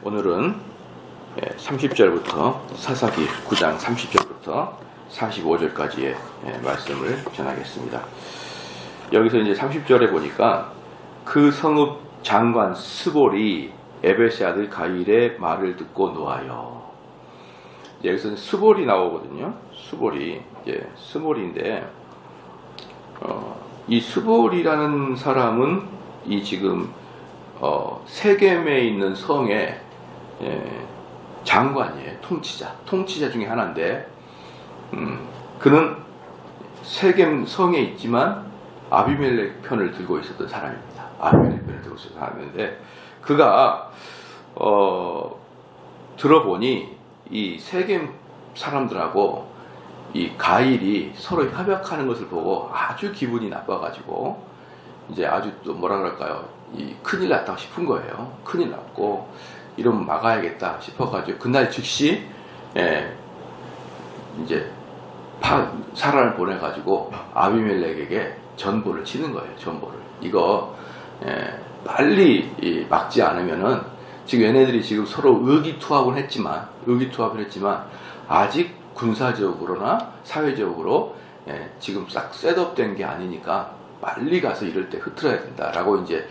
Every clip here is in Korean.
오늘은 30절부터 사사기 9장 30절부터 45절까지의 말씀을 전하겠습니다. 여기서 이제 30절에 보니까 그 성읍 장관 스볼이 에벳의 아들 가일의 말을 듣고 노하여. 여기서는 스볼이 나오거든요. 스볼인데 이 스볼이라는 사람은 이 지금 세겜에 있는 성의 장관이에요. 통치자 중에 하나인데, 그는 세겜 성에 있지만 아비멜렉 편을 들고 있었던 사람입니다. 아비멜렉 편을 들고 있었던 사람인데, 그가 들어보니 이 세겜 사람들하고 이 가일이 서로 협약하는 것을 보고 아주 기분이 나빠가지고 이제 아주 또 뭐라 그럴까요? 이 큰일 났다 싶은 거예요. 큰일 났고 이러면 막아야겠다 싶어가지고 그날 즉시 이제 사람을 보내가지고 아비멜렉에게 전보를 치는 거예요. 전보를. 이거 빨리 막지 않으면은 지금 얘네들이 지금 서로 의기투합을 했지만 아직 군사적으로나 사회적으로 지금 싹 셋업된 게 아니니까 빨리 가서 이럴 때 흐트러야 된다라고 이제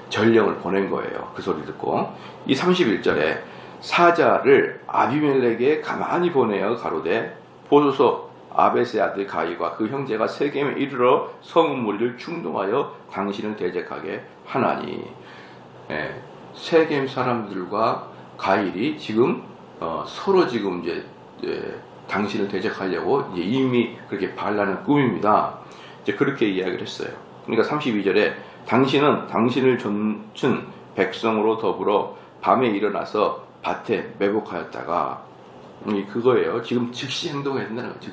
전령을 보낸 거예요. 그 소리 듣고 이 31절에 사자를 아비멜렉에 가만히 보내어 가로되 보소서 아벳의 아들 가이와 그 형제가 세겜에 이르러 성읍 무리를 충동하여 당신을 대적하게 하나니. 세겜 사람들과 가일이 지금 서로 지금 이제 당신을 대적하려고 이제 이미 그렇게 발라는 꿈입니다. 이제 그렇게 이야기를 했어요. 그러니까 32절에 당신은 당신을 좇은 백성으로 더불어 밤에 일어나서 밭에 매복하였다가 그거예요. 지금 즉시 행동해야 된다는 거예요.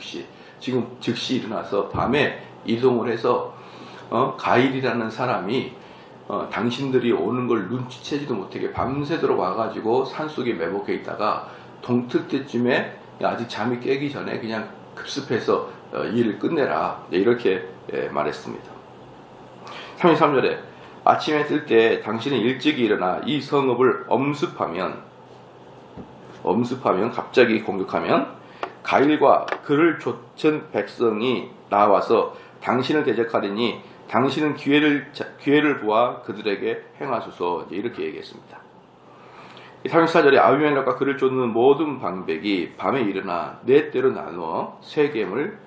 지금 즉시 일어나서 밤에 이동을 해서 가일이라는 사람이 당신들이 오는 걸 눈치채지도 못하게 밤새도록 와가지고 산속에 매복해 있다가 동틀 때쯤에 아직 잠이 깨기 전에 그냥 급습해서 일을 끝내라. 이렇게 말했습니다. 33절에 아침에 뜰 때 당신은 일찍 일어나 이 성읍을 엄습하면 갑자기 공격하면 가일과 그를 좇은 백성이 나와서 당신을 대적하리니 당신은 기회를 보아 그들에게 행하소서. 이렇게 얘기했습니다. 34절에 아비멜렉과 그를 쫓는 모든 방백이 밤에 일어나 네 때로 나누어 세겜을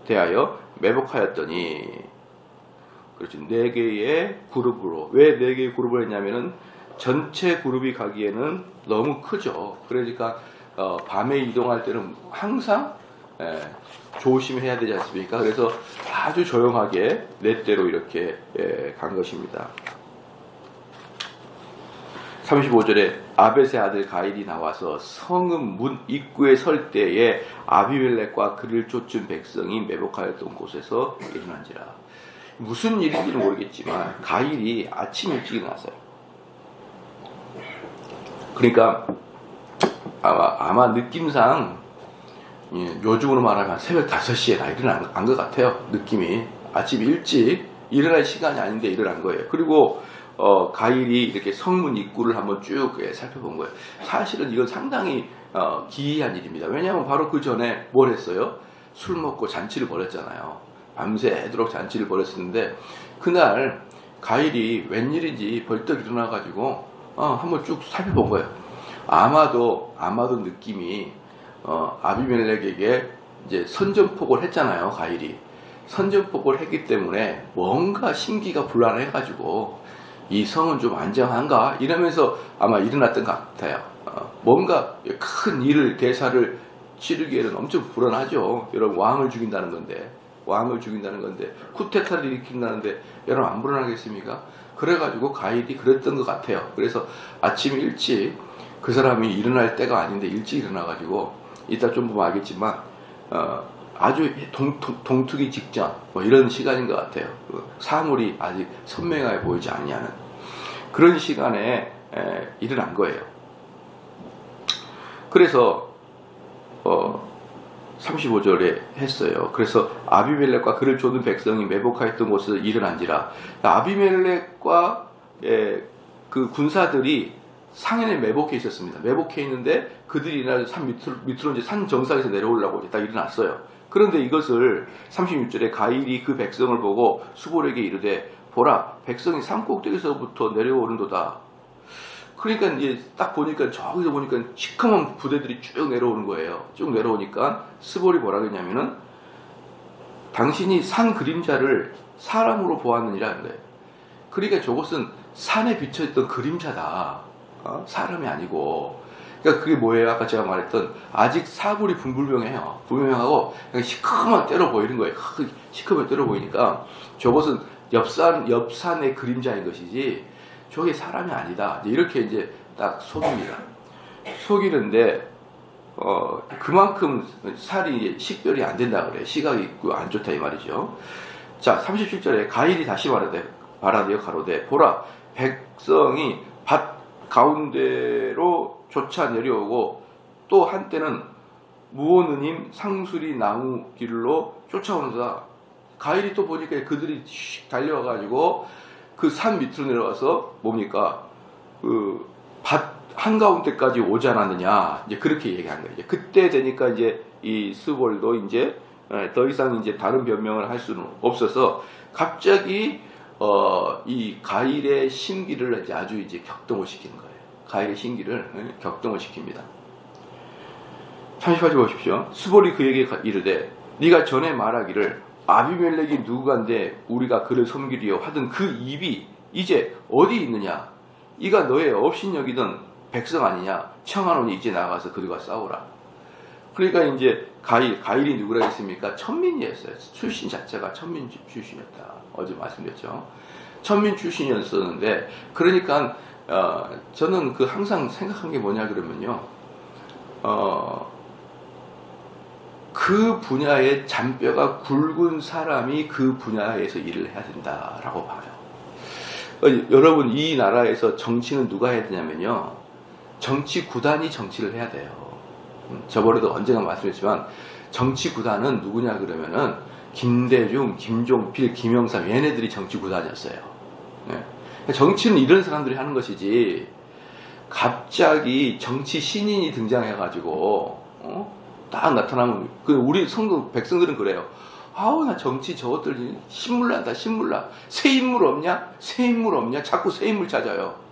대하여 매복하였더니, 그렇죠. 네 개의 그룹으로. 왜 네 개의 그룹을 했냐면은 전체 그룹이 가기에는 너무 크죠. 그러니까 밤에 이동할 때는 항상 조심해야 되지 않습니까? 그래서 아주 조용하게 네 대로 이렇게 간 것입니다. 35절에 아벳의 아들 가일이 나와서 성읍 문 입구에 설 때에 아비멜렉과 그를 쫓은 백성이 매복하였던 곳에서 일어난지라. 무슨 일인지는 모르겠지만 가일이 아침 일찍 일어났어요. 그러니까 아마 느낌상 요즘으로 말하면 새벽 5시에 다 일어난 것 같아요. 느낌이. 아침 일찍 일어날 시간이 아닌데 일어난 거예요. 그리고 가일이 이렇게 성문 입구를 한번 쭉 살펴본 거예요. 사실은 이건 상당히 기이한 일입니다. 왜냐하면 바로 그 전에 뭘 했어요? 술 먹고 잔치를 벌였잖아요. 밤새도록 잔치를 벌였었는데 그날 가일이 웬일인지 벌떡 일어나가지고 한번 쭉 살펴본 거예요. 아마도 느낌이 아비멜렉에게 이제 선전포고를 했잖아요. 가일이 선전포고를 했기 때문에 뭔가 심기가 불안해가지고 이 성은 좀 안정한가 이러면서 아마 일어났던 것 같아요. 뭔가 큰 일을 대사를 치르기에는 엄청 불안하죠. 여러분 왕을 죽인다는 건데 쿠데타를 일으킨다는데 여러분 안 불안하겠습니까? 그래가지고 가일이 그랬던 것 같아요. 그래서 아침 일찍 그 사람이 일어날 때가 아닌데 일찍 일어나가지고 이따 좀 보면 알겠지만 아주 동트기 직전 이런 시간인 것 같아요. 사물이 아직 선명하게 보이지 아니하는 그런 시간에 일어난 거예요. 그래서 35절에 했어요. 그래서 아비멜렉과 그를 쫓는 백성이 매복하였던 곳에서 일어난지라. 아비멜렉과 그 군사들이 상인에 매복해 있었습니다. 매복해 있는데 그들이 이날 산 밑으로 이제 산 정상에서 내려오려고 이제 딱 일어났어요. 그런데 이것을 36절에 가일이 그 백성을 보고 수볼에게 이르되 보라 백성이 산 꼭대기서부터 내려오는도다. 그러니까 이제 딱 보니까 저기서 보니까 시커먼 부대들이 쭉 내려오는 거예요. 쭉 내려오니까 스볼이 뭐라 그랬냐면은 당신이 산 그림자를 사람으로 보았느니라는 거예요. 그러니까 저것은 산에 비춰있던 그림자다. 사람이 아니고. 그러니까 그게 뭐예요? 아까 제가 말했던 아직 사골이 분불명해요. 불명하고 시커먼 때려 보이는 거예요. 시커먼 때려 보이니까 저것은 옆산의 그림자인 것이지 저게 사람이 아니다. 이렇게 이제 딱 속입니다. 속이는데 그만큼 살이 이제 식별이 안 된다 그래. 시각이 안 좋다 이 말이죠. 자, 37절에 가일이 다시 말하되어 가로되 보라 백성이 밭 가운데로 쫓아 내려오고 또 한때는 무오느님 상수리 나무 길로 쫓아오는다. 가일이 또 보니까 그들이 달려와가지고 그 산 밑으로 내려와서 뭡니까 그 밭 한가운데까지 오지 않았느냐, 이제 그렇게 얘기한 거예요. 이제 그때 되니까 이제 이 스볼도 이제 더 이상 이제 다른 변명을 할 수는 없어서 갑자기 이 가일의 신기를 이제 아주 이제 격동을 시키는 거예요. 가일의 신기를 격동을 시킵니다. 38절 보십시오. 스볼이 그에게 이르되 네가 전에 말하기를 아비멜렉이 누구간데 우리가 그를 섬기리요 하던 그 입이 이제 어디 있느냐? 이가 너의 업신여기던 백성 아니냐? 청하노니 이제 나가서 그들과 싸우라. 그러니까 이제 가일이 누구라 했습니까? 천민이었어요. 출신 자체가 천민 출신이었다. 어제 말씀드렸죠. 천민 출신이었었는데, 그러니까 저는 그 항상 생각한 게 뭐냐 그러면요, 그 분야의 잔뼈가 굵은 사람이 그 분야에서 일을 해야 된다라고 봐요. 여러분, 이 나라에서 정치는 누가 해야 되냐면요, 정치 구단이 정치를 해야 돼요. 저번에도 언젠가 말씀했지만 정치 구단은 누구냐 그러면은 김대중, 김종필, 김영삼, 얘네들이 정치 구단이었어요. 네. 정치는 이런 사람들이 하는 것이지 갑자기 정치 신인이 등장해가지고 딱 나타나면, 우리 백성들은 그래요. 아우, 나 정치 저것들 신물난다, 신물나. 새 인물 없냐? 새 인물 없냐? 자꾸 새 인물 찾아요.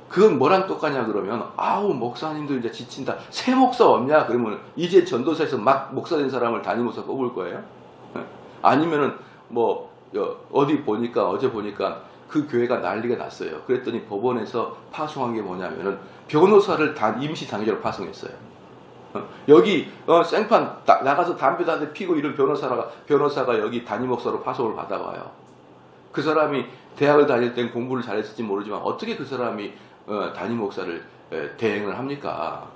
그건 뭐랑 똑같냐 그러면, 아우, 목사님들 이제 지친다. 새 목사 없냐? 그러면 이제 전도사에서 막 목사 된 사람을 담임 목사 뽑을 거예요? 아니면은 뭐 어디 보니까, 어제 보니까 그 교회가 난리가 났어요. 그랬더니 법원에서 파송한 게 뭐냐면은 변호사를 임시 당의자로 파송했어요. 여기 생판 나가서 담배도 한 대 피고 이런 변호사가 여기 담임 목사로 파송을 받아와요. 그 사람이 대학을 다닐 땐 공부를 잘했을지 모르지만 어떻게 그 사람이 담임 목사를 대행을 합니까?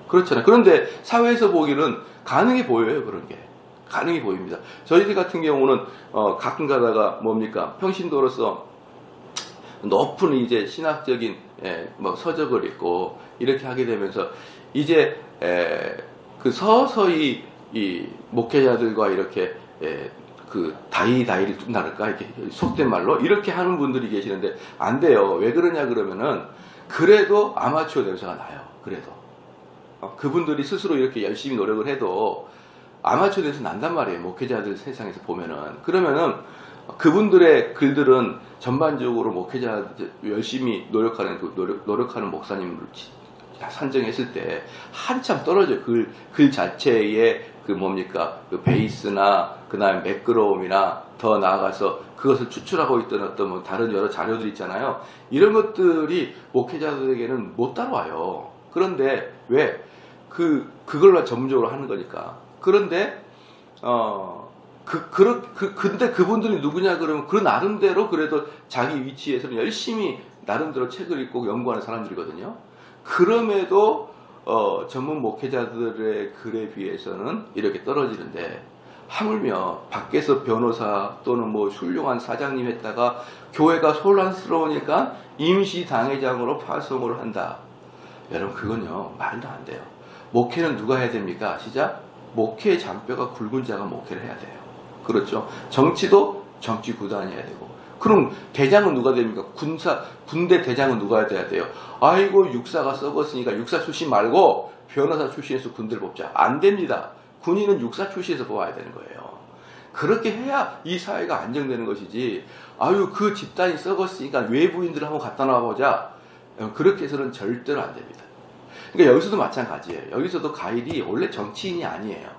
그렇잖아요. 그런데 사회에서 보기는 가능해 보여요. 그런 게 가능해 보입니다. 저희들 같은 경우는 가끔 가다가 뭡니까, 평신도로서 높은 이제 신학적인 뭐 서적을 읽고 이렇게 하게 되면서 이제 그 서서히 이 목회자들과 이렇게 그 다이를 나를까, 이렇게 속된 말로 이렇게 하는 분들이 계시는데 안 돼요. 왜 그러냐 그러면은 그래도 아마추어 냄새가 나요. 그래도 그분들이 스스로 이렇게 열심히 노력을 해도 아마추어 냄새 난단 말이에요. 목회자들 세상에서 보면은. 그러면은 그분들의 글들은 전반적으로 목회자들 열심히 노력하는 목사님을 산정했을 때 한참 떨어져요. 글 자체의 그 뭡니까, 그 베이스나 그 다음에 매끄러움이나 더 나아가서 그것을 추출하고 있던 어떤 뭐 다른 여러 자료들 있잖아요. 이런 것들이 목회자들에게는 못 따라와요. 그런데 왜? 그걸로 전문적으로 하는 거니까. 그런데 근데 그분들이 누구냐 그러면 그 나름대로 그래도 자기 위치에서는 열심히 나름대로 책을 읽고 연구하는 사람들이거든요. 그럼에도 전문 목회자들의 글에 비해서는 이렇게 떨어지는데, 하물며 밖에서 변호사 또는 뭐 훌륭한 사장님 했다가 교회가 혼란스러우니까 임시 당회장으로 파송을 한다. 여러분, 그건요 말도 안 돼요. 목회는 누가 해야 됩니까? 시작. 목회의 잔뼈가 굵은 자가 목회를 해야 돼요. 그렇죠. 정치도 정치 구단이 해야 되고, 그럼 대장은 누가 됩니까? 군대 대장은 누가 돼야 돼요? 아이고 육사가 썩었으니까 육사 출신 말고 변호사 출신에서 군대를 뽑자. 안 됩니다. 군인은 육사 출신에서 뽑아야 되는 거예요. 그렇게 해야 이 사회가 안정되는 것이지. 아유 그 집단이 썩었으니까 외부인들을 한번 갖다 놔보자. 그렇게 해서는 절대로 안 됩니다. 그러니까 여기서도 마찬가지예요. 여기서도 가일이 원래 정치인이 아니에요.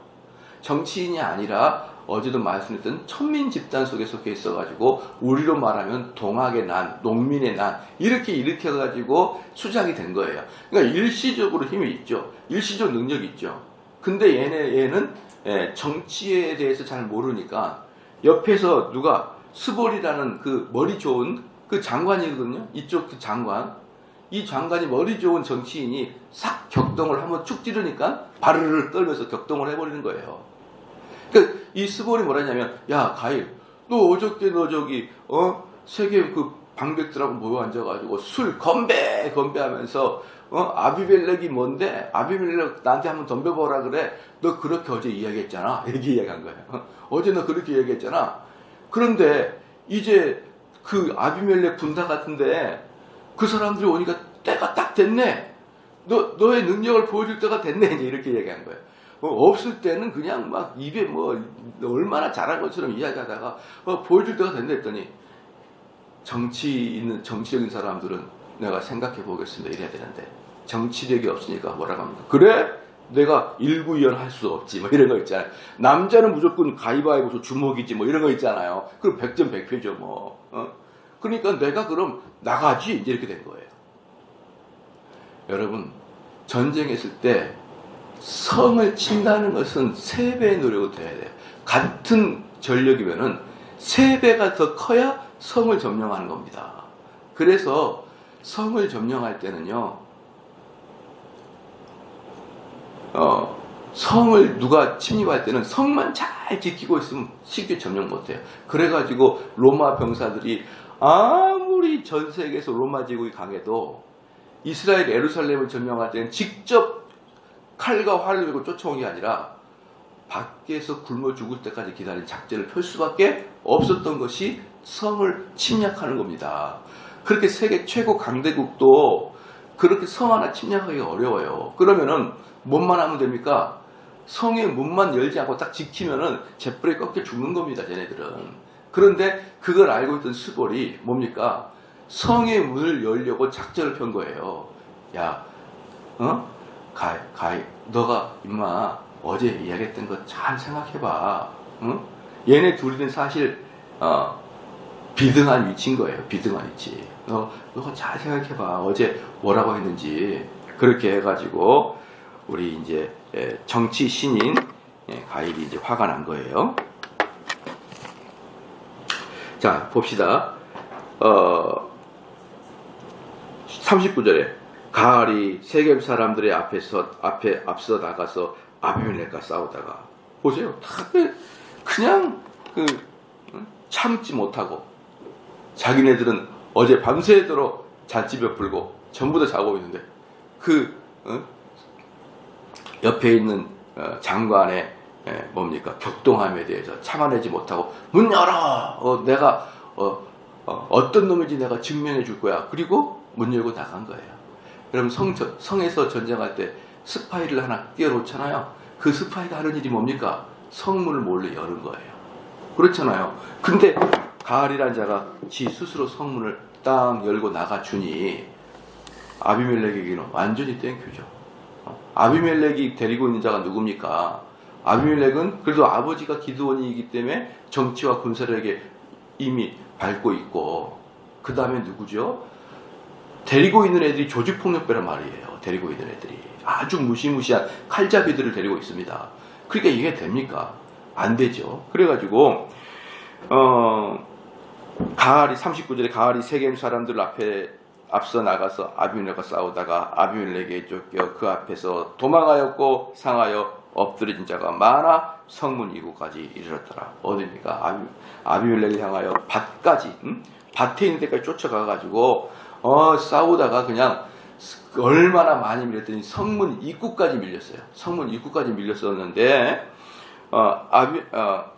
정치인이 아니라 어제도 말씀드렸던 천민 집단 속에 속해 있어가지고 우리로 말하면 동학의 난, 농민의 난 이렇게 일으켜가지고 수작이 된 거예요. 그러니까 일시적으로 힘이 있죠. 일시적 능력이 있죠. 근데 얘는 정치에 대해서 잘 모르니까 옆에서 누가 스볼이라는 그 머리 좋은 그 장관이거든요. 이쪽 그 장관. 이 장관이 머리 좋은 정치인이 싹 격동을 한번 축 찌르니까 바르르 떨면서 격동을 해버리는 거예요. 그러니까 이 스볼이 뭐라 했냐면, 야 가일 너 어저께 너 저기 세계 그 방백들하고 모여 앉아가지고 술 건배하면서 아비멜렉이 뭔데? 아비멜렉 나한테 한번 덤벼보라 그래. 너 그렇게 어제 이야기했잖아. 이렇게 이야기한 거예요. 어제 너 그렇게 이야기했잖아. 그런데 이제 그 아비멜렉 군사 같은데 그 사람들이 오니까 때가 딱 됐네. 너의 능력을 보여줄 때가 됐네. 이제 이렇게 얘기한 거예요. 없을 때는 그냥 막 입에 뭐 얼마나 잘한 것처럼 이야기하다가 보여줄 때가 됐네 했더니 정치적인 사람들은 내가 생각해 보겠습니다. 이래야 되는데 정치력이 없으니까 뭐라고 합니까? 그래? 내가 일구이연 할 수 없지. 뭐 이런 거 있잖아요. 남자는 무조건 가위바위보서 주먹이지. 뭐 이런 거 있잖아요. 그럼 100점 100패죠. 뭐. 그러니까 내가 그럼 나가지. 이렇게 된 거예요. 여러분, 전쟁했을 때 성을 친다는 것은 3배의 노력을 돼야 돼요. 같은 전력이면은 3배가 더 커야 성을 점령하는 겁니다. 그래서 성을 점령할 때는요, 성을 누가 침입할 때는 성만 잘 지키고 있으면 쉽게 점령 못해요. 그래가지고 로마 병사들이 아무리 전 세계에서 로마 제국이 강해도 이스라엘 예루살렘을 점령할 때는 직접 칼과 활을 들고 쫓아온 게 아니라 밖에서 굶어 죽을 때까지 기다린 작전을 펼 수밖에 없었던 것이 성을 침략하는 겁니다. 그렇게 세계 최고 강대국도 그렇게 성 하나 침략하기가 어려워요. 그러면은 뭔만 하면 됩니까? 성의 문만 열지 않고 딱 지키면은 재벌에 꺾여 죽는 겁니다, 쟤네들은. 그런데 그걸 알고 있던 스볼이 뭡니까? 성의 문을 열려고 작전을 편 거예요. 야, 너가 임마 어제 이야기했던 거 잘 생각해봐. 얘네 둘이는 사실 비등한 위치인 거예요. 비등한 위치. 너가 잘 생각해봐. 어제 뭐라고 했는지. 그렇게 해가지고 우리 이제 정치 신인 가일이 이제 화가 난 거예요. 자, 봅시다. 39절에 가알이 세겜 사람들의 앞서 나가서 아비멜렉과 싸우다가 보세요. 다 그냥 참지 못하고 자기네들은 어제 밤새도록 잣집에 불고 전부 다 자고 있는데 옆에 있는 장관의 뭡니까 격동함에 대해서 참아내지 못하고 문 열어. 내가 어떤 놈인지 내가 증명해 줄 거야. 그리고 문 열고 나간 거예요. 그럼 성에서 전쟁할 때 스파이를 하나 띄워놓잖아요. 그 스파이가 하는 일이 뭡니까? 성문을 몰래 여는 거예요. 그렇잖아요. 근데 가알이란 자가 지 스스로 성문을 딱 열고 나가주니 아비멜렉에게는 완전히 땡큐죠. 아비멜렉이 데리고 있는 자가 누굽니까? 아비멜렉은 그래도 아버지가 기드온이기 때문에 정치와 군사력에 이미 밟고 있고, 그 다음에 누구죠? 데리고 있는 애들이 조직폭력배란 말이에요. 데리고 있는 애들이 아주 무시무시한 칼잡이들을 데리고 있습니다. 그러니까 이게 됩니까? 안 되죠. 그래가지고 가알이 39절에 가알이 세겜 사람들 앞서 나가서 아비멜렉과 싸우다가 아비멜렉에 쫓겨 그 앞에서 도망하였고 상하여 엎드려진 자가 많아 성문 입구까지 이르렀더라. 어디입니까? 아비멜렉을 향하여 밭까지, 밭에 있는 데까지 쫓아가가지고 싸우다가 그냥 얼마나 많이 밀렸더니 성문 입구까지 밀렸어요. 성문 입구까지 밀렸었는데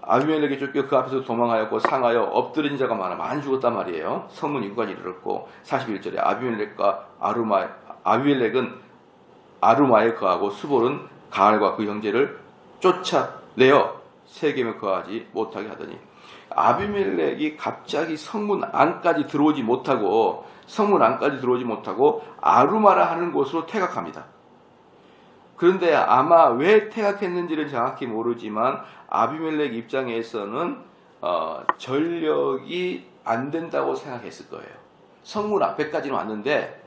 아비멜렉이 쫓겨 그 앞에서 도망하였고 상하여 엎드린 자가 많이 죽었단 말이에요. 성문 입구까지 이르렀고 41절에 아비멜렉은 아루마에 거하고 수볼은 가알과 그 형제를 쫓아내어 세겜에 거하지 못하게 하더니 아비멜렉이 갑자기 성문 안까지 들어오지 못하고 아루마라 하는 곳으로 퇴각합니다. 그런데 아마 왜 퇴각했는지는 정확히 모르지만 아비멜렉 입장에서는 전력이 안 된다고 생각했을 거예요. 성문 앞에까지는 왔는데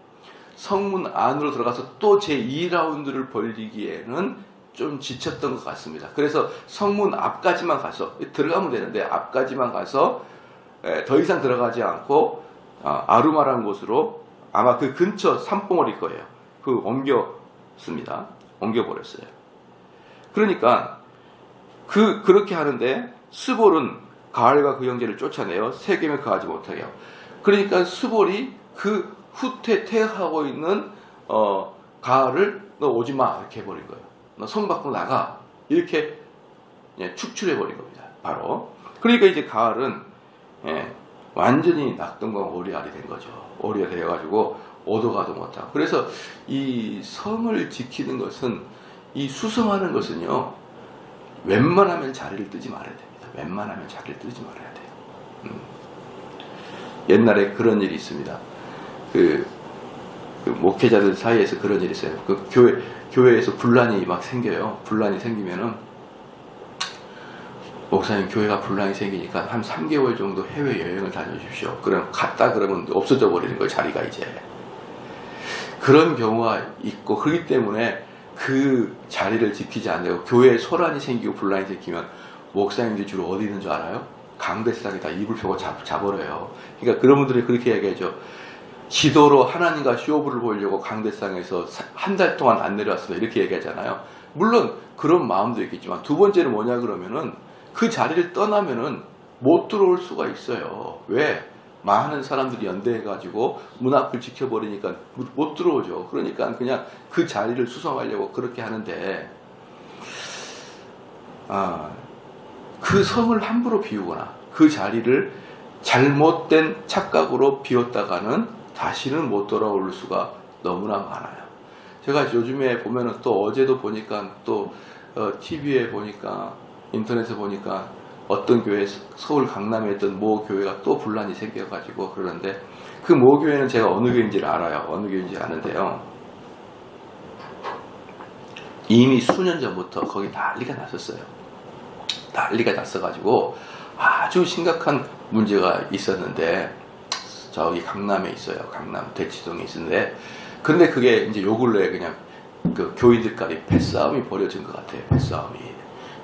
성문 안으로 들어가서 또 제2라운드를 벌리기에는 좀 지쳤던 것 같습니다. 그래서 성문 앞까지만 가서 들어가면 되는데 앞까지만 가서 더 이상 들어가지 않고 아루마라는 곳으로 아마 그 근처 산봉우리일 거예요. 옮겨버렸어요. 그러니까 그렇게 하는데 스볼은 가알과 그 형제를 쫓아내어 세겜에 거하지 못하게 하고, 그러니까 스볼이 그 후퇴 퇴하고 있는 가알을 너 오지 마 이렇게 해버린 거예요. 너 성 밖으로 나가 이렇게 축출해버린 겁니다. 바로. 그러니까 이제 가알은 완전히 낙동강 오리알이 된 거죠. 오리알이 되어가지고 오도가도 못하고. 그래서 이 성을 지키는 것은, 이 수성하는 것은요, 웬만하면 자리를 뜨지 말아야 됩니다. 웬만하면 자리를 뜨지 말아야 돼요. 옛날에 그런 일이 있습니다. 그 목회자들 사이에서 그런 일이 있어요. 그 교회에서 분란이 막 생겨요. 분란이 생기면은 목사님, 교회가 분란이 생기니까 한 3개월 정도 해외여행을 다녀주십시오. 그럼 갔다 그러면 없어져 버리는 거예요, 자리가 이제. 그런 경우가 있고, 그렇기 때문에 그 자리를 지키지 않고 교회에 소란이 생기고 분란이 생기면 목사님들이 주로 어디 있는 줄 알아요? 강대상에 다 이불 펴고 자버려요. 그러니까 그런 분들이 그렇게 얘기하죠. 지도로 하나님과 쇼부를 보려고 강대상에서 한 달 동안 안 내려왔습니다. 이렇게 얘기하잖아요. 물론 그런 마음도 있겠지만, 두 번째는 뭐냐 그러면은 그 자리를 떠나면은 못 들어올 수가 있어요. 왜? 많은 사람들이 연대해가지고 문 앞을 지켜버리니까 못 들어오죠. 그러니까 그냥 그 자리를 수성하려고 그렇게 하는데, 그 성을 함부로 비우거나 그 자리를 잘못된 착각으로 비웠다가는 다시는 못 돌아올 수가 너무나 많아요. 제가 요즘에 보면은 또 어제도 보니까 또 TV에 보니까, 인터넷에 보니까 어떤 교회, 서울 강남에 있던 모 교회가 또 분란이 생겨가지고 그러는데, 그 모 교회는 제가 어느 교회인지를 알아요. 어느 교회인지 아는데요, 이미 수년 전부터 거기 난리가 났었어요. 난리가 났어가지고 아주 심각한 문제가 있었는데, 저기 강남에 있어요. 강남 대치동에 있는데, 근데 그게 이제 요 근래에 그냥 그 교인들끼리 패싸움이 벌어진 것 같아요. 패싸움이.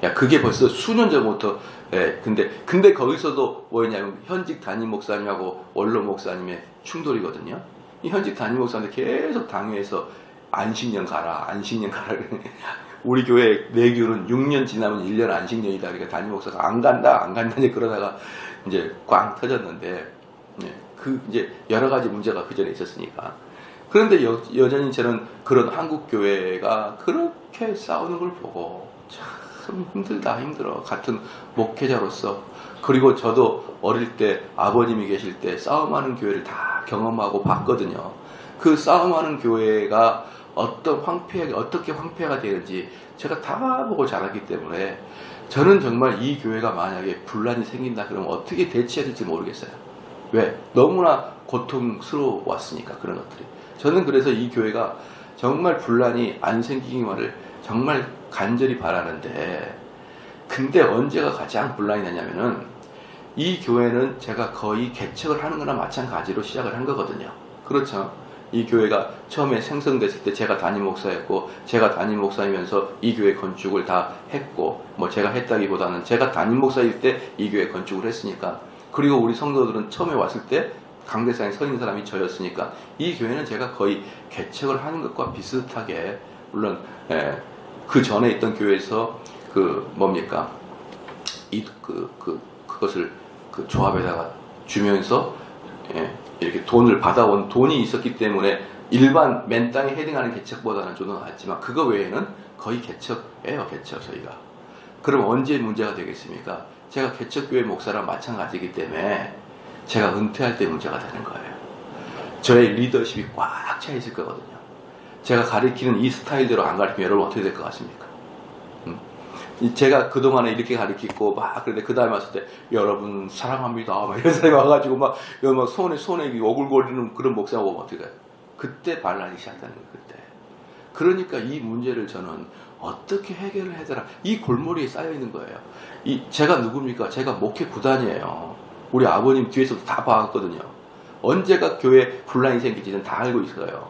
야, 그게 벌써 수년 전부터. 근데 거기서도 뭐였냐면 현직 담임 목사님하고 원로 목사님의 충돌이거든요. 이 현직 담임 목사님한테 계속 당회에서 안식년 가라. 우리 교회 내교는 6년 지나면 1년 안식년이다. 그러니까 담임 목사가 안 간다 이제 그러다가 이제 꽝 터졌는데, 이제 여러 가지 문제가 그 전에 있었으니까. 그런데 여전히 저는 그런 한국 교회가 그렇게 싸우는 걸 보고 참 힘들어. 같은 목회자로서. 그리고 저도 어릴 때 아버님이 계실 때 싸움하는 교회를 다 경험하고 봤거든요. 그 싸움하는 교회가 어떻게 황폐가 되는지 제가 다 보고 자랐기 때문에, 저는 정말 이 교회가 만약에 분란이 생긴다 그러면 어떻게 대처해야 될지 모르겠어요. 왜? 너무나 고통스러웠으니까, 그런 것들이. 저는 그래서 이 교회가 정말 분란이 안 생기기만을 정말 간절히 바라는데, 근데 언제가 가장 분란이 나냐면은, 이 교회는 제가 거의 개척을 하는 거나 마찬가지로 시작을 한 거거든요. 그렇죠? 이 교회가 처음에 생성됐을 때 제가 담임 목사였고, 제가 담임 목사이면서 이 교회 건축을 다 했고, 뭐 제가 했다기보다는 제가 담임 목사일 때 이 교회 건축을 했으니까, 그리고 우리 성도들은 처음에 왔을 때 강대상에 서 있는 사람이 저였으니까, 이 교회는 제가 거의 개척을 하는 것과 비슷하게, 물론 그 전에 있던 교회에서 그것을 그 조합에다가 주면서 이렇게 돈을 받아온 돈이 있었기 때문에 일반 맨 땅에 헤딩하는 개척보다는 좀 더 낫지만, 그거 외에는 거의 개척이에요. 개척. 저희가 그럼 언제 문제가 되겠습니까? 제가 개척교회 목사랑 마찬가지이기 때문에 제가 은퇴할 때 문제가 되는 거예요. 저의 리더십이 꽉 차 있을 거거든요. 제가 가르치는 이 스타일대로 안 가르치면 여러분 어떻게 될 것 같습니까? 제가 그동안에 이렇게 가르치고 막 그런데 그 다음에 왔을 때 여러분 사랑합니다 막 이런 사람이 와가지고 막 손에 오글거리는 그런 목사가 오면 어떻게 돼요? 그때 반란이 시작되는 거예요. 그때. 그러니까 이 문제를 저는 어떻게 해결을 해야 되나, 이 골머리에 쌓여 있는 거예요. 제가 누굽니까? 제가 목회 구단이에요. 우리 아버님 뒤에서도 다 봐왔거든요. 언제가 교회 분란이 생길지는 다 알고 있어요.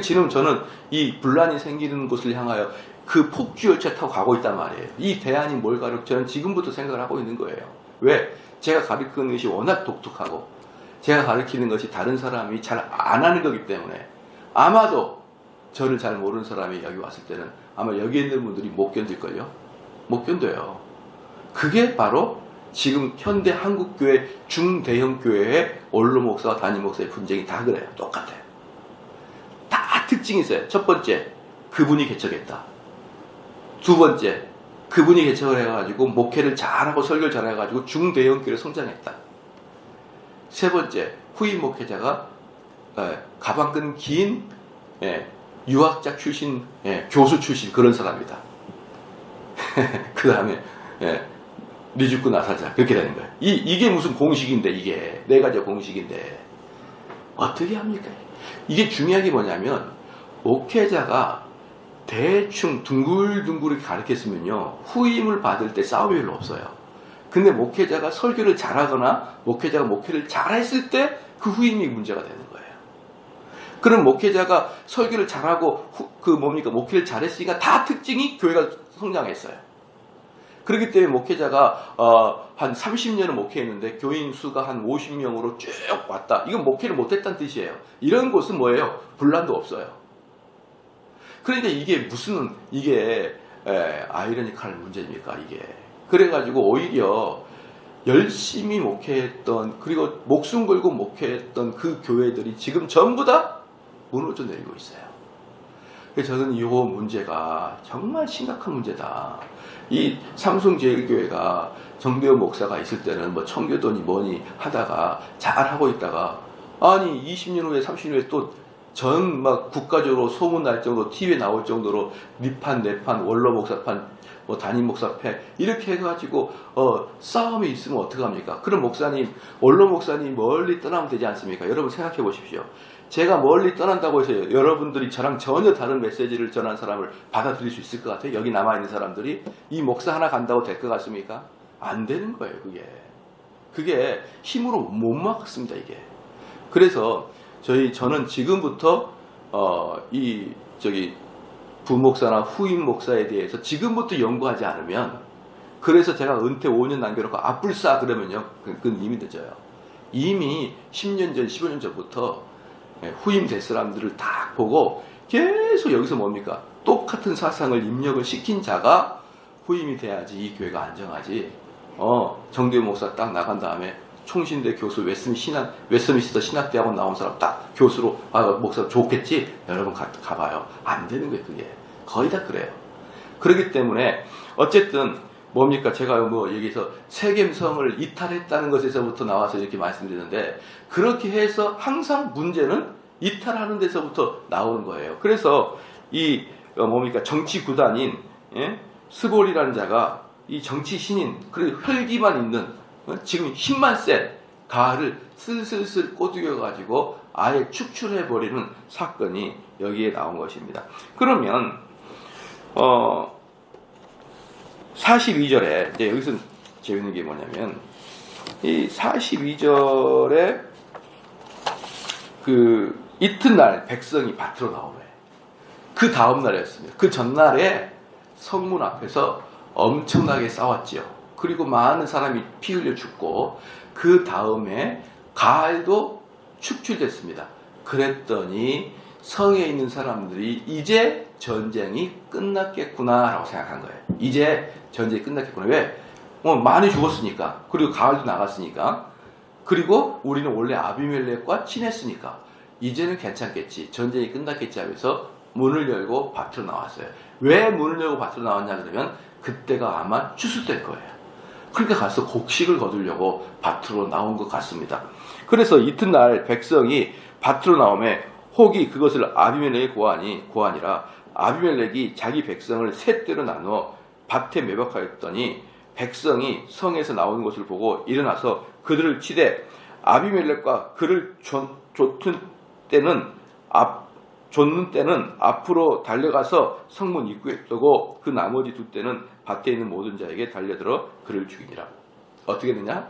지금 저는 이 분란이 생기는 곳을 향하여 그 폭주 열차 타고 가고 있단 말이에요. 이 대안이 뭘까를 저는 지금부터 생각을 하고 있는 거예요. 왜? 제가 가르치는 것이 워낙 독특하고 제가 가르치는 것이 다른 사람이 잘 안 하는 거기 때문에 아마도 저를 잘 모르는 사람이 여기 왔을 때는 아마 여기 있는 분들이 못 견딜걸요? 못 견뎌요. 그게 바로 지금 현대 한국교회 중대형 교회의 원로 목사와 담임 목사의 분쟁이 다 그래요. 똑같아요. 다 특징이 있어요. 첫 번째, 그분이 개척했다. 두 번째, 그분이 개척을 해가지고 목회를 잘하고 설교를 잘해가지고 중대형 교회를 성장했다. 세 번째, 후임 목회자가 가방끈 긴 유학자 출신, 교수 출신 그런 사람이다. 그 다음에 리죽고 나사자 그렇게 되는 거예요. 이게 무슨 공식인데, 이게 네 가지 공식인데 어떻게 합니까? 이게 중요한 게 뭐냐면 목회자가 대충 둥글둥글 가르쳤으면요 후임을 받을 때 싸움이 별로 없어요. 근데 목회자가 설교를 잘하거나 목회자가 목회를 잘했을 때 그 후임이 문제가 되는 거예요. 그럼 목회자가 설교를 잘하고 목회를 잘했으니까 다 특징이 교회가 성장했어요. 그렇기 때문에 목회자가 한 30년을 목회했는데 교인 수가 한 50명으로 쭉 왔다. 이건 목회를 못했다는 뜻이에요. 이런 곳은 뭐예요? 분란도 없어요. 그러니까 이게 무슨 아이러니컬 문제입니까? 이게. 그래가지고 오히려 열심히 목회했던, 그리고 목숨 걸고 목회했던 그 교회들이 지금 전부 다 무너져 내리고 있어요. 그래서 저는 이 문제가 정말 심각한 문제다. 이 삼성제일교회가 정대원 목사가 있을 때는 뭐 청교도니 뭐니 하다가 잘하고 있다가 아니 20년 후에 30년 후에 또 전 막 국가적으로 소문 날 정도로 TV에 나올 정도로 니판 내판 원로 목사판 뭐 담임 목사패 이렇게 해가지고 싸움이 있으면 어떡합니까? 그럼 목사님, 원로 목사님 멀리 떠나면 되지 않습니까? 여러분 생각해 보십시오. 제가 멀리 떠난다고 해서 여러분들이 저랑 전혀 다른 메시지를 전한 사람을 받아들일 수 있을 것 같아요? 여기 남아있는 사람들이 이 목사 하나 간다고 될 것 같습니까? 안 되는 거예요. 그게 힘으로 못 막습니다. 이게. 그래서 저는 지금부터 부목사나 후임 목사에 대해서 지금부터 연구하지 않으면, 그래서 제가 은퇴 5년 남겨놓고 앞불싸 그러면요 그건 이미 늦어요. 이미 10년 전 15년 전부터 후임 될 사람들을 딱 보고 계속 여기서 뭡니까? 똑같은 사상을 입력을 시킨 자가 후임이 돼야지 이 교회가 안정하지. 정대훈 목사 딱 나간 다음에 총신대 교수 웨스트민스터 신학대학원 나온 사람 딱 교수로 목사 좋겠지? 여러분 가봐요. 안 되는 거예요. 그게 거의 다 그래요. 그렇기 때문에 어쨌든 뭡니까? 제가 여기서 세겜성을 이탈했다는 것에서부터 나와서 이렇게 말씀드리는데, 그렇게 해서 항상 문제는 이탈하는 데서부터 나오는 거예요. 그래서 정치 구단인 스볼이라는 자가 이 정치 신인, 그리고 혈기만 있는 지금 힘만 센 가를 슬슬슬 꼬드겨가지고 아예 축출해버리는 사건이 여기에 나온 것입니다. 그러면 42절에 이제 여기서 재밌는 게 뭐냐면, 이 42절에 그 이튿날 백성이 밭으로 나오네. 그 다음 날이었습니다. 그 전날에 성문 앞에서 엄청나게 싸웠지요. 그리고 많은 사람이 피 흘려 죽고 그 다음에 가을도 축출됐습니다. 그랬더니 성에 있는 사람들이 이제 전쟁이 끝났겠구나 라고 생각한 거예요. 이제 전쟁이 끝났겠구나. 왜? 많이 죽었으니까. 그리고 가을도 나갔으니까. 그리고 우리는 원래 아비멜렉과 친했으니까 이제는 괜찮겠지. 전쟁이 끝났겠지 하면서 문을 열고 밭으로 나왔어요. 왜 문을 열고 밭으로 나왔냐 그러면 그때가 아마 추수될 거예요. 그러니까 가서 곡식을 거두려고 밭으로 나온 것 같습니다. 그래서 이튿날 백성이 밭으로 나오매 혹이 그것을 아비멜렉의 고하니라. 아비멜렉이 자기 백성을 세 떼로 나누어 밭에 매복하였더니 백성이 성에서 나오는 것을 보고 일어나서 그들을 치되 아비멜렉과 그를 쫓는 때는 앞으로 달려가서 성문 입구에 서고 그 나머지 두 때는 밭에 있는 모든 자에게 달려들어 그를 죽이니라. 어떻게 되냐?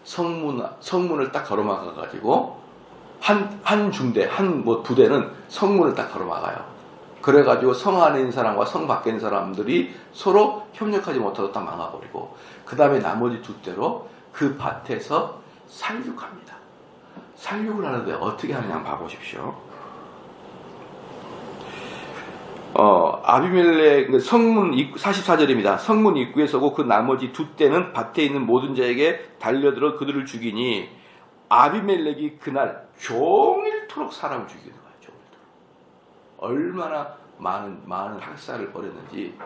성문을 딱 걸어막아 가지고 한 중대, 부대는 성문을 딱 걸어막아요. 그래가지고 성 안에 있는 사람과 성 밖에 있는 사람들이 서로 협력하지 못하고 딱 막아버리고, 그 다음에 나머지 두 대로 그 밭에서 살육합니다. 살육을 하는데 어떻게 하느냐 한번 봐보십시오. 아비멜렉 성문 입구 44절입니다. 성문 입구에 서고 그 나머지 두 때는 밭에 있는 모든 자에게 달려들어 그들을 죽이니 아비멜렉이 그날 종일토록 사람을 죽이는 거예요. 얼마나 많은 학살을 벌였는지.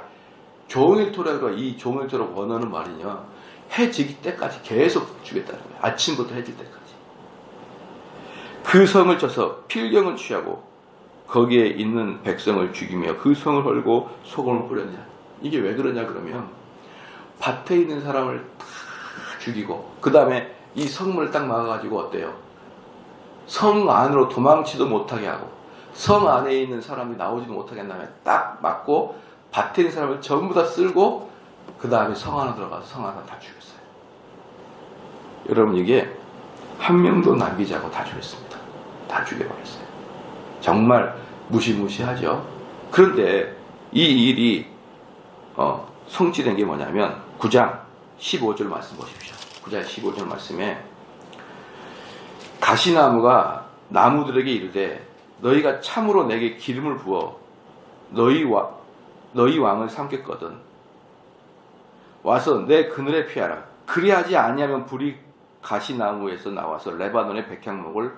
종일토록, 이 종일토록 원어는 말이냐, 해 지기 때까지 계속 죽였다는 거예요. 아침부터 해 질 때까지. 그 성을 쳐서 필경을 취하고 거기에 있는 백성을 죽이며 그 성을 헐고 소금을 뿌렸냐. 이게 왜 그러냐 그러면 밭에 있는 사람을 다 죽이고 그 다음에 이 성문을 딱 막아가지고 어때요? 성 안으로 도망치도 못하게 하고 성 안에 있는 사람이 나오지도 못하게 한 다음에 딱 막고 밭에 있는 사람을 전부 다 쓸고 그 다음에 성 안으로 들어가서 성 안을 다 죽였어요. 여러분, 이게 한 명도 남기지 않고 다 죽였습니다. 다 죽여버렸어요. 정말 무시무시하죠. 그런데 이 일이 성취된 게 뭐냐면 9장 15절 말씀 보십시오. 9장 15절 말씀에 가시나무가 나무들에게 이르되 너희가 참으로 내게 기름을 부어 너희 왕을 삼겠거든 와서 내 그늘에 피하라. 그리하지 아니하면 불이 가시나무에서 나와서 레바논의 백향목을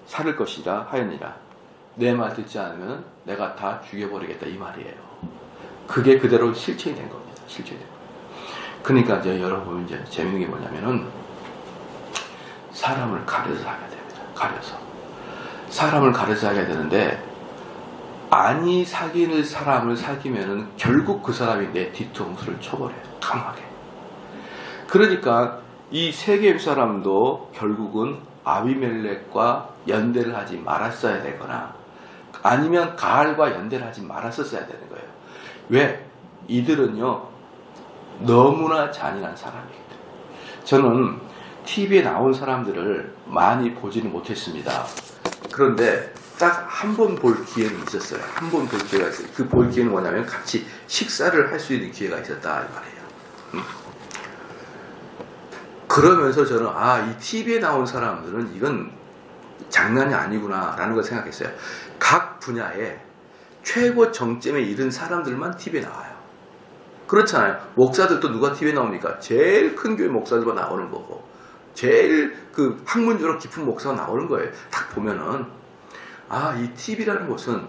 살을 것이라 하였니라. 내 말 듣지 않으면 내가 다 죽여버리겠다, 이 말이에요. 그게 그대로 실천이 된 겁니다. 실천이 된 거예요. 그러니까 이제 여러분, 이제 재밌는 게 뭐냐면은 사람을 가려서 하게 됩니다. 가려서. 사람을 가려서 하게 되는데, 아니 사귀는 사람을 사귀면은 결국 그 사람이 내 뒤통수를 쳐버려요. 강하게. 그러니까 이 세겜 사람도 결국은 아비멜렉과 연대를 하지 말았어야 되거나 아니면 가알과 연대를 하지 말았었어야 되는 거예요. 왜? 이들은요 너무나 잔인한 사람이기 때문에. 저는 TV에 나온 사람들을 많이 보지는 못했습니다. 그런데 딱 한 번 볼 기회는 있었어요. 한 번 볼 기회가 있어요. 그 볼 기회는 뭐냐면 같이 식사를 할 수 있는 기회가 있었다, 이 말이에요. 그러면서 저는 이 TV에 나온 사람들은 이건 장난이 아니구나 라는 걸 생각했어요. 각 분야에 최고 정점에 이른 사람들만 TV에 나와요. 그렇잖아요. 목사들도 누가 TV에 나옵니까? 제일 큰 교회 목사들만 나오는 거고 제일 그 학문적으로 깊은 목사가 나오는 거예요. 딱 보면은 이 TV라는 곳은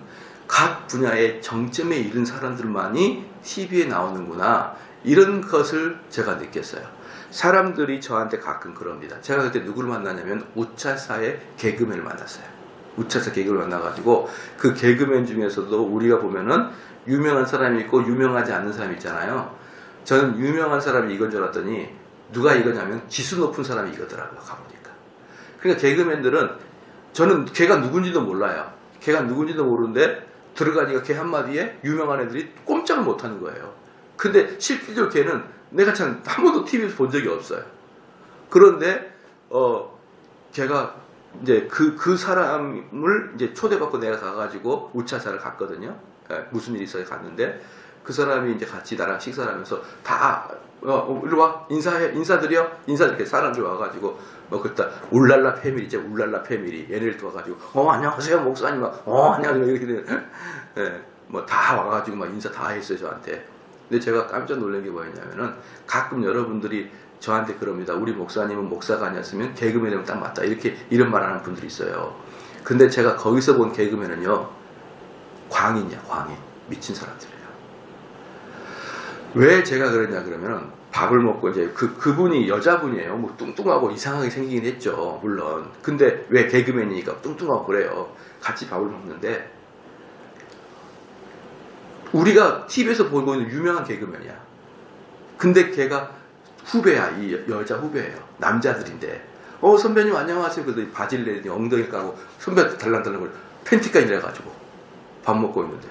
각 분야의 정점에 이른 사람들만이 TV에 나오는구나, 이런 것을 제가 느꼈어요. 사람들이 저한테 가끔 그럽니다. 제가 그때 누구를 만나냐면 우차사의 개그맨을 만났어요. 우차사 개그맨을 만나가지고 그 개그맨 중에서도 우리가 보면은 유명한 사람이 있고 유명하지 않는 사람이 있잖아요. 저는 유명한 사람이 이건 줄 알았더니 누가 이거냐면 지수 높은 사람이 이거더라고요. 가보니까. 그러니까 개그맨들은 저는 걔가 누군지도 몰라요. 걔가 누군지도 모르는데 들어가니까 걔 한마디에 유명한 애들이 꼼짝을 못하는 거예요. 근데 실질적으로 걔는 내가 참 한 번도 TV에서 본 적이 없어요. 그런데 걔가 이제 그 사람을 이제 초대받고 내가 가가지고 우차사를 갔거든요. 무슨 일이 있어서 갔는데 그 사람이 이제 같이 나랑 식사를 하면서 다 이리 와, 인사드려, 이렇게 사람들 와가지고 그때 울랄라 패밀리, 이제 울랄라 패밀리 얘네를 와가지고 안녕하세요 목사님, 안녕하세요 이렇게 다 와가지고 막 인사 다 했어요 저한테. 근데 제가 깜짝 놀란 게 뭐였냐면은 가끔 여러분들이 저한테 그럽니다. 우리 목사님은 목사가 아니었으면 개그맨이면 딱 맞다, 이렇게 이런 말하는 분들이 있어요. 근데 제가 거기서 본 개그맨은요 광인이야, 광인. 미친 사람들이야. 왜 제가 그랬냐 그러면 밥을 먹고 이제 그분이 여자분이에요. 뭐 뚱뚱하고 이상하게 생기긴 했죠, 물론. 근데 왜 개그맨이니까 뚱뚱하고 그래요. 같이 밥을 먹는데 우리가 TV에서 보고 있는 유명한 개그맨이야. 근데 걔가 후배야, 이 여자 후배예요. 남자들인데 선배님 안녕하세요. 그래서 바지를 내더니 엉덩이 까고 선배한테 달랑달랑 팬티까지 내가지고 밥 먹고 있는데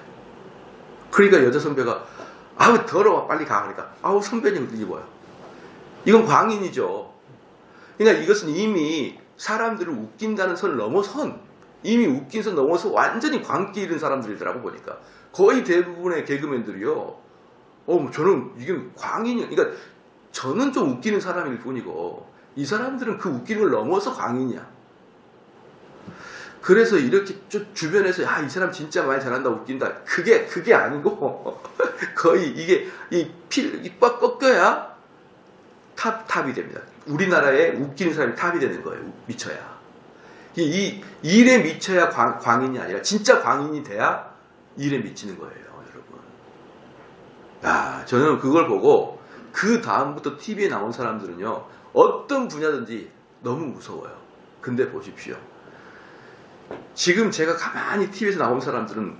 그러니까 여자 선배가 아우 더러워 빨리 가. 그러니까 아우 선배님 입어요. 이건 광인이죠. 그러니까 이것은 이미 사람들을 웃긴다는 선을 넘어선, 이미 웃긴 선 넘어서 완전히 광기 잃은 사람들이더라고 보니까. 거의 대부분의 개그맨들이요. 저는 이게 광인이, 그러니까 저는 좀 웃기는 사람일 뿐이고 이 사람들은 그 웃기는 걸 넘어서 광인이야. 그래서 이렇게 주변에서 이 사람 진짜 많이 잘한다, 웃긴다. 그게 아니고 거의 이게 꽉 꺾여야 탑이 됩니다. 우리나라에 웃기는 사람이 탑이 되는 거예요. 미쳐야. 이 일에 미쳐야 광인이 아니라 진짜 광인이 돼야 일에 미치는 거예요, 여러분. 저는 그걸 보고 그 다음부터 TV에 나온 사람들은요, 어떤 분야든지 너무 무서워요. 근데 보십시오. 지금 제가 가만히 TV에서 나온 사람들은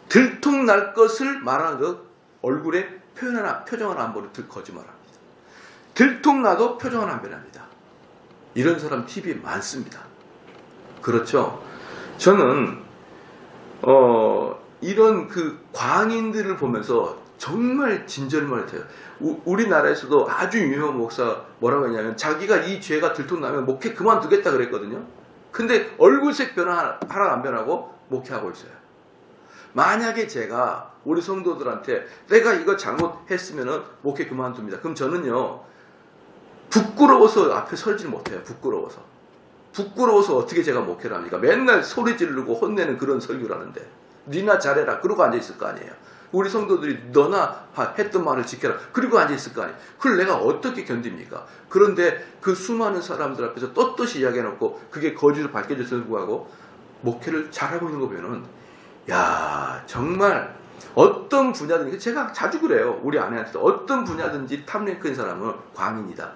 들통날 것을 말하는 것, 얼굴에 표정 하나 안 보고 거짓말합니다. 들통나도 표정 하나 안 변합니다. 이런 사람 TV에 많습니다. 그렇죠? 저는 이런 그 광인들을 보면서 정말 진절머리해요. 우리나라에서도 아주 유명한 목사 뭐라고 했냐면 자기가 이 죄가 들통나면 목회 그만두겠다 그랬거든요. 근데 얼굴색 변화 하나 안 변하고 목회하고 있어요. 만약에 제가 우리 성도들한테 내가 이거 잘못했으면 목회 그만둡니다. 그럼 저는요, 부끄러워서 앞에 설지 못해요. 부끄러워서 어떻게 제가 목회를 합니까? 맨날 소리 지르고 혼내는 그런 설교를 하는데 니나 잘해라 그러고 앉아있을 거 아니에요. 우리 성도들이 너나 했던 말을 지켜라 그리고 앉아있을 거 아니에요. 그걸 내가 어떻게 견딥니까? 그런데 그 수많은 사람들 앞에서 떳떳이 이야기해놓고 그게 거짓으로 밝혀졌음에도 불구하고 목회를 잘하고 있는 거 보면은 정말 어떤 분야든지, 제가 자주 그래요. 우리 아내한테도 어떤 분야든지 탑랭크인 사람은 광인이다.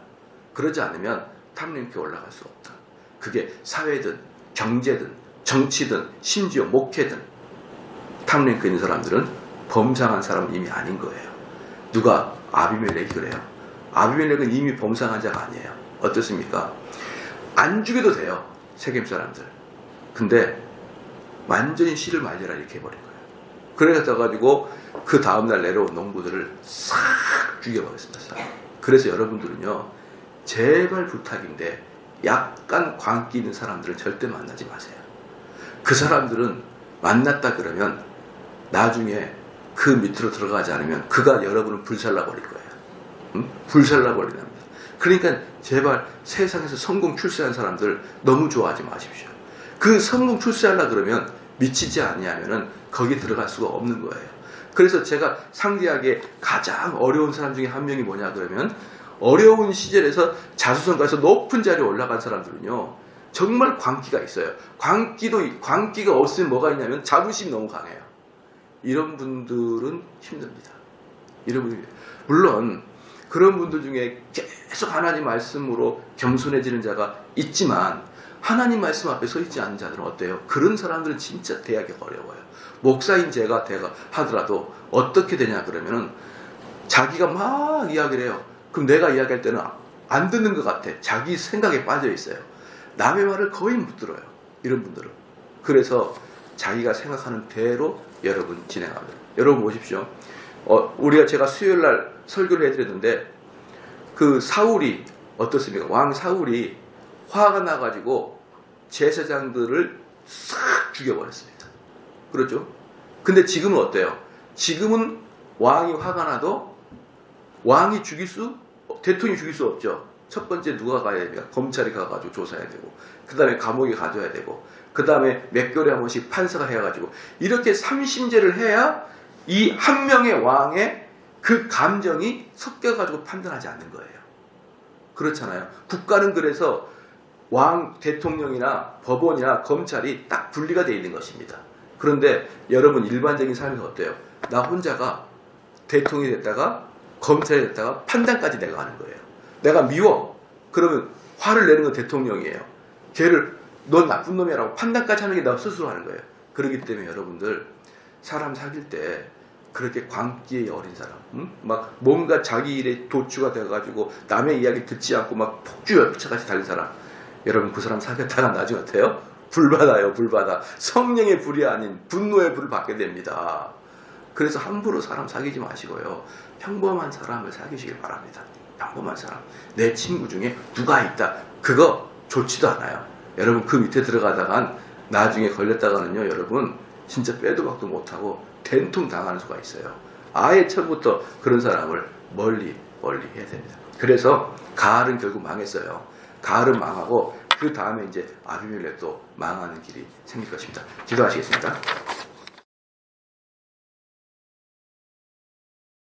그러지 않으면 탑랭크에 올라갈 수 없다. 그게 사회든 경제든 정치든 심지어 목회든 탑랭크에 있는 사람들은 범상한 사람은 이미 아닌 거예요. 누가? 아비멜렉이 그래요. 아비멜렉은 이미 범상한 자가 아니에요. 어떻습니까? 안 죽여도 돼요, 세겜 사람들. 근데 완전히 씨를 말려라 이렇게 해버린 거예요. 그래가지고 그 다음날 내려온 농부들을 싹 죽여버렸습니다. 그래서 여러분들은요, 제발 부탁인데 약간 광기 있는 사람들을 절대 만나지 마세요. 그 사람들은 만났다 그러면 나중에 그 밑으로 들어가지 않으면 그가 여러분을 불살라버릴 거예요. 불살라버린답니다. 그러니까 제발 세상에서 성공 출세한 사람들 너무 좋아하지 마십시오. 그 성공 출세하려고 그러면 미치지 아니하면은 거기 들어갈 수가 없는 거예요. 그래서 제가 상대하게 가장 어려운 사람 중에 한 명이 뭐냐 그러면, 어려운 시절에서 자수성가에서 높은 자리에 올라간 사람들은요, 정말 광기가 있어요. 광기가 없으면 뭐가 있냐면 자부심이 너무 강해요. 이런 분들은 힘듭니다. 물론 그런 분들 중에 계속 하나님 말씀으로 겸손해지는 자가 있지만 하나님 말씀 앞에 서 있지 않는 자들은 어때요? 그런 사람들은 진짜 대하기 어려워요. 목사인 제가 하더라도 어떻게 되냐 그러면은 자기가 막 이야기를 해요. 그럼 내가 이야기할 때는 안 듣는 것 같아. 자기 생각에 빠져 있어요. 남의 말을 거의 못 들어요. 이런 분들은. 그래서 자기가 생각하는 대로 여러분 진행합니다. 여러분 보십시오. 제가 수요일날 설교를 해드렸는데 그 사울이 어떻습니까? 왕 사울이 화가 나가지고 제사장들을 싹 죽여버렸습니다. 그렇죠? 근데 지금은 어때요? 지금은 왕이 화가 나도 대통령이 죽일 수 없죠. 첫 번째 누가 가야 됩니까? 검찰이 가가지고 조사해야 되고, 그 다음에 감옥에 가져야 되고, 그 다음에 몇 개월에 한 번씩 판사가 해가지고, 이렇게 삼심제를 해야 이 한 명의 왕의 그 감정이 섞여가지고 판단하지 않는 거예요. 그렇잖아요. 국가는 그래서 왕, 대통령이나 법원이나 검찰이 딱 분리가 되어 있는 것입니다. 그런데 여러분 일반적인 삶이 어때요? 나 혼자가 대통령이 됐다가 검찰이 됐다가 판단까지 내가 하는 거예요. 내가 미워. 그러면 화를 내는 건 대통령이에요. 걔를 넌 나쁜 놈이라고 판단까지 하는 게 나 스스로 하는 거예요. 그렇기 때문에 여러분들 사람 사귈 때 그렇게 광기에 어린 사람, 막 뭔가 자기 일에 도취가 돼가지고 남의 이야기 듣지 않고 막 폭주 열차같이 달린 사람, 여러분 그 사람 사귀었다가 나중에 어때요? 불받아요. 불받아. 성령의 불이 아닌 분노의 불을 받게 됩니다. 그래서 함부로 사람 사귀지 마시고요. 평범한 사람을 사귀시길 바랍니다. 평범한 사람. 내 친구 중에 누가 있다. 그거 좋지도 않아요. 여러분 그 밑에 들어가다간 나중에 걸렸다가는요. 여러분 진짜 빼도 박도 못하고 된통 당하는 수가 있어요. 아예 처음부터 그런 사람을 멀리 해야 됩니다. 그래서 가을은 결국 망했어요. 가을은 망하고 그 다음에 이제 아비멜렉도 망하는 길이 생길 것입니다. 기도하시겠습니다.